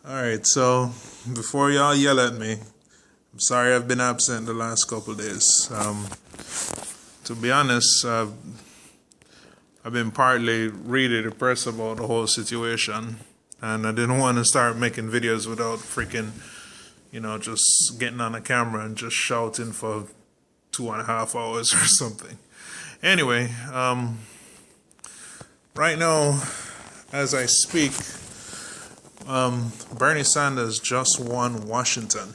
Alright, so before y'all yell at me, I'm sorry I've been absent the last couple days. To be honest, I've been partly really depressed about the whole situation, and I didn't want to start making videos without freaking, just getting on a camera and just shouting for 2.5 hours or something. Anyway, right now, as I speak, Bernie Sanders just won Washington.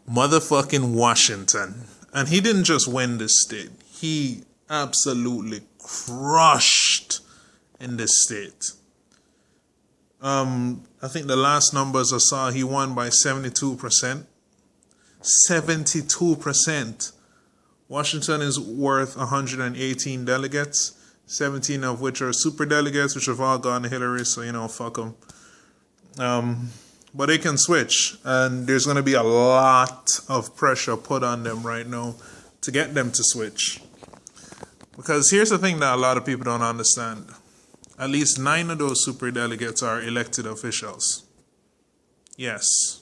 Motherfucking Washington. And he didn't just win this state. He absolutely crushed in this state. I think the last numbers I saw, he won by 72%. 72%. Washington is worth 118 delegates, 17 of which are super delegates, which have all gone to Hillary, so, fuck them. But they can switch, and there's going to be a lot of pressure put on them right now to get them to switch. Because here's the thing that a lot of people don't understand. At least 9 of those super delegates are elected officials. Yes.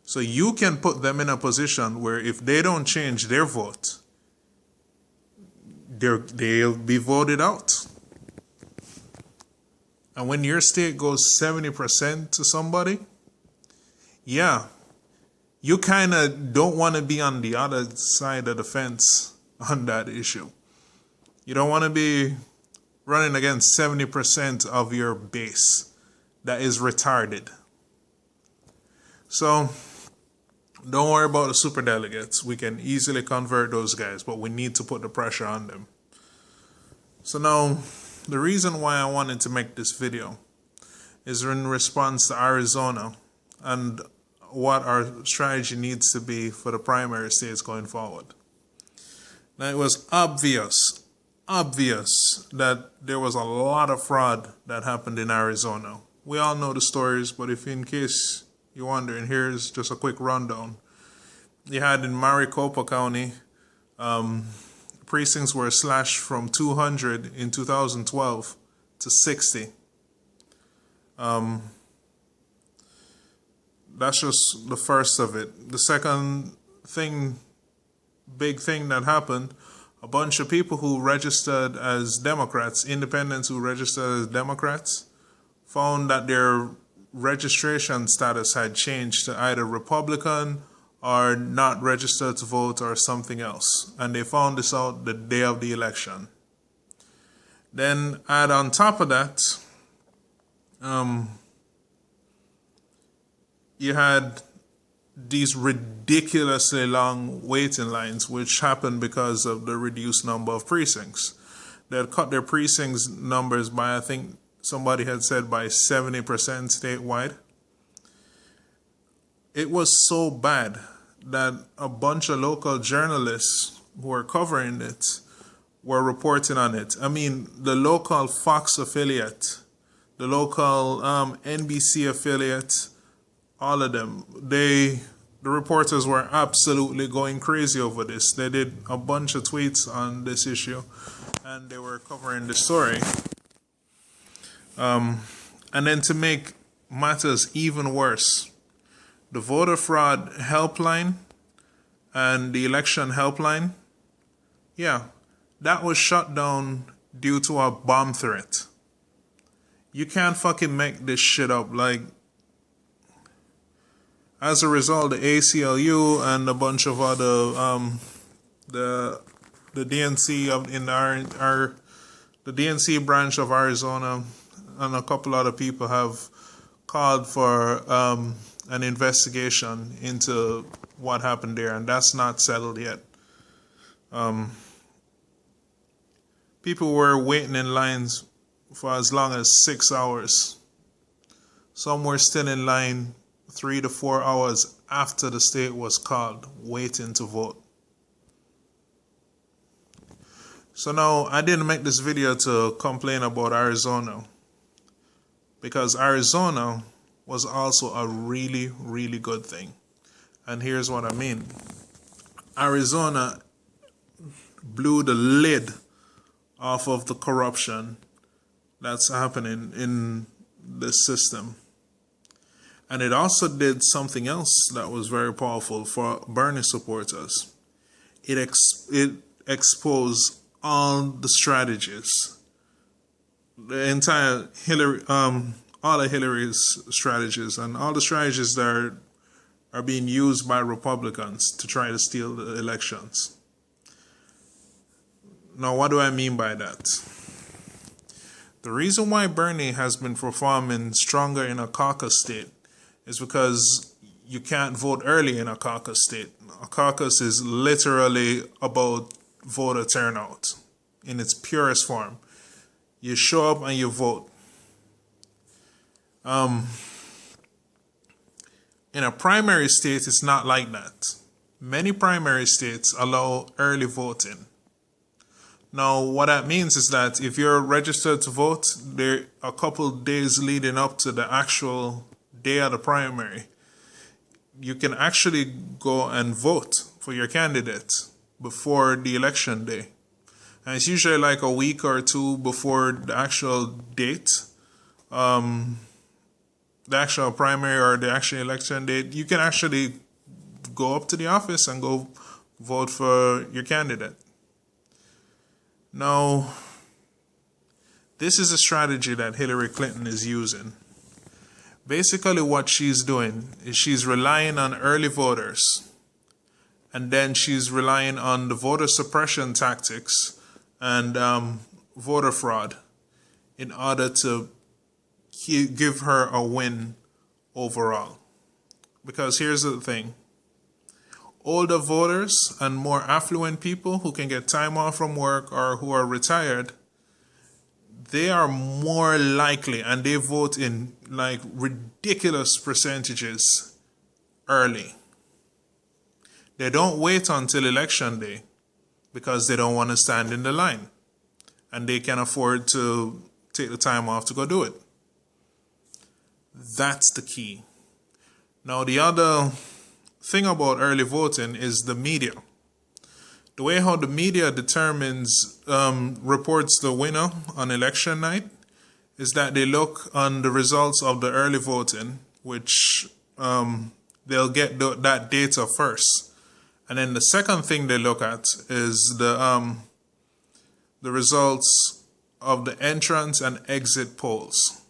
So you can put them in a position where if they don't change their vote, they'll be voted out. And when your state goes 70% to somebody, yeah, you kind of don't want to be on the other side of the fence on that issue. You don't want to be running against 70% of your base that is retarded. So don't worry about the super delegates. We can easily convert those guys, but we need to put the pressure on them. So now, the reason why I wanted to make this video is in response to Arizona and what our strategy needs to be for the primary states going forward. Now, it was obvious that there was a lot of fraud that happened in Arizona. We all know the stories, but if in case you're wondering, here's just a quick rundown. You had in Maricopa County, precincts were slashed from 200 in 2012 to 60. That's just the first of it. The second big thing that happened, a bunch of people who registered as Democrats, independents who registered as Democrats, found that their registration status had changed to either Republican or not registered to vote or something else. And they found this out the day of the election. Then add on top of that, you had these ridiculously long waiting lines, which happened because of the reduced number of precincts. They had cut their precincts numbers by, I think somebody had said, by 70% statewide. It was so bad that a bunch of local journalists who were covering it were reporting on it. I mean, the local Fox affiliate, the local NBC affiliate, all of them, the reporters were absolutely going crazy over this. They did a bunch of tweets on this issue, and they were covering the story. And then to make matters even worse, the voter fraud helpline and the election helpline, yeah, that was shut down due to a bomb threat. You can't fucking make this shit up. Like, as a result, the ACLU and a bunch of other the DNC the DNC branch of Arizona and a couple other people have called for an investigation into what happened there, and that's not settled yet. People were waiting in lines for as long as 6 hours. Some were still in line 3 to 4 hours after the state was called, waiting to vote. So now, I didn't make this video to complain about Arizona, because Arizona was also a really, really good thing. And here's what I mean. Arizona blew the lid off of the corruption that's happening in the system. And it also did something else that was very powerful for Bernie supporters. It exposed all the strategies, the entire Hillary, all of Hillary's strategies, and all the strategies that are being used by Republicans to try to steal the elections. Now, what do I mean by that? The reason why Bernie has been performing stronger in a caucus state is because you can't vote early in a caucus state. A caucus is literally about voter turnout in its purest form. You show up and you vote. In a primary state, it's not like that. Many primary states allow early voting. Now, what that means is that if you're registered to vote, there are a couple days leading up to the actual day of the primary, you can actually go and vote for your candidate before the election day. And it's usually like a week or two before the actual date, the actual primary or the actual election date. You can actually go up to the office and go vote for your candidate. Now, this is a strategy that Hillary Clinton is using. Basically, what she's doing is she's relying on early voters, and then she's relying on the voter suppression tactics and voter fraud in order to give her a win overall. Because here's the thing. Older voters and more affluent people who can get time off from work or who are retired, they are more likely, and they vote in like ridiculous percentages early. They don't wait until election day because they don't want to stand in the line, and they can afford to take the time off to go do it. That's the key. Now, the other thing about early voting is the media. The way how the media determines, reports the winner on election night is that they look on the results of the early voting, which they'll get that data first. And then the second thing they look at is the results of the entrance and exit polls.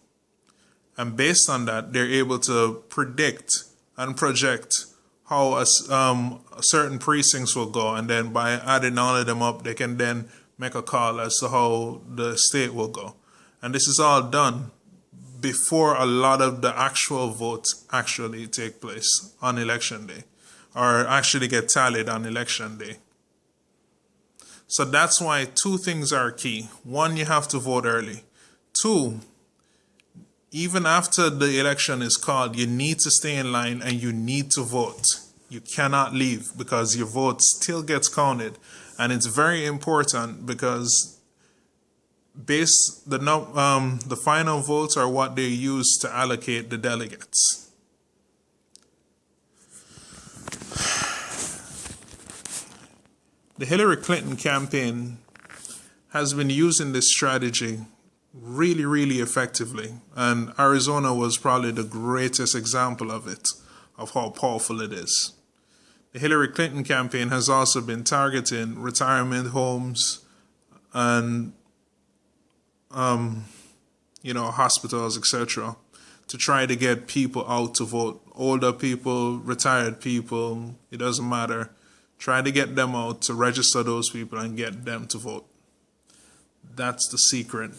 And based on that, they're able to predict and project how certain precincts will go, and then by adding all of them up, they can then make a call as to how the state will go. And this is all done before a lot of the actual votes actually take place on election day, or actually get tallied on election day. So that's why two things are key. One, you have to vote early. Two, even after the election is called, you need to stay in line and you need to vote. You cannot leave because your vote still gets counted. And it's very important because the final votes are what they use to allocate the delegates. The Hillary Clinton campaign has been using this strategy really, really effectively. And Arizona was probably the greatest example of it, of how powerful it is. The Hillary Clinton campaign has also been targeting retirement homes and, hospitals, etc., to try to get people out to vote. Older people, retired people, it doesn't matter. Try to get them out to register those people and get them to vote. That's the secret.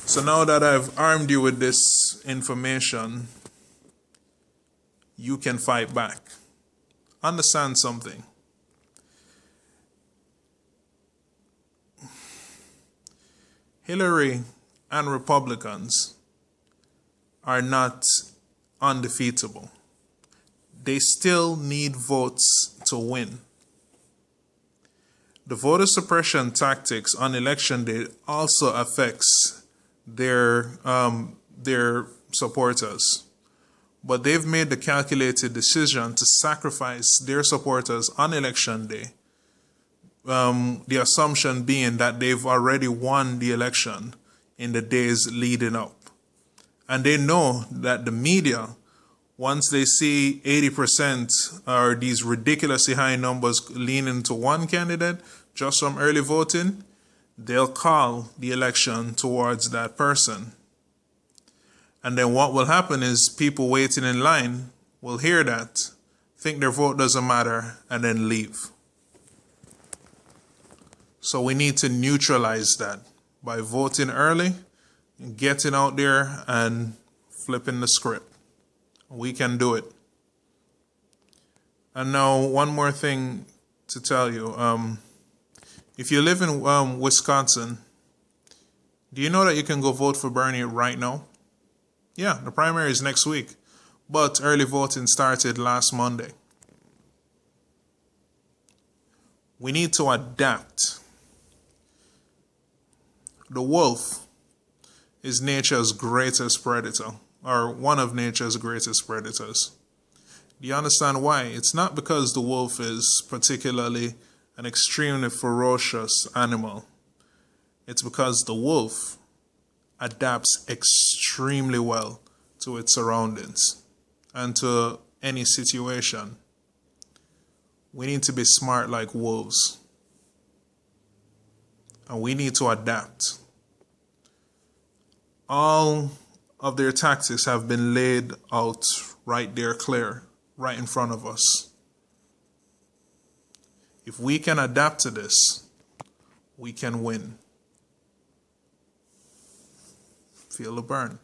So now that I've armed you with this information, you can fight back. Understand something. Hillary and Republicans are not undefeatable. They still need votes to win. The voter suppression tactics on election day also affects their supporters. But they've made the calculated decision to sacrifice their supporters on election day the assumption being that they've already won the election in the days leading up. And they know that the media, once they see 80% or these ridiculously high numbers leaning to one candidate just from early voting, they'll call the election towards that person. And then what will happen is people waiting in line will hear that, think their vote doesn't matter, and then leave. So we need to neutralize that by voting early, getting out there and flipping the script. We can do it. And now one more thing to tell you. If you live in Wisconsin, do you know that you can go vote for Bernie right now? Yeah, the primary is next week, but early voting started last Monday. We need to adapt. The wolf is nature's greatest predator, or one of nature's greatest predators. Do you understand why? It's not because the wolf is particularly an extremely ferocious animal. It's because the wolf adapts extremely well to its surroundings and to any situation. We need to be smart like wolves. And we need to adapt. All of their tactics have been laid out right there clear, right in front of us. If we can adapt to this, we can win. Feel the burn.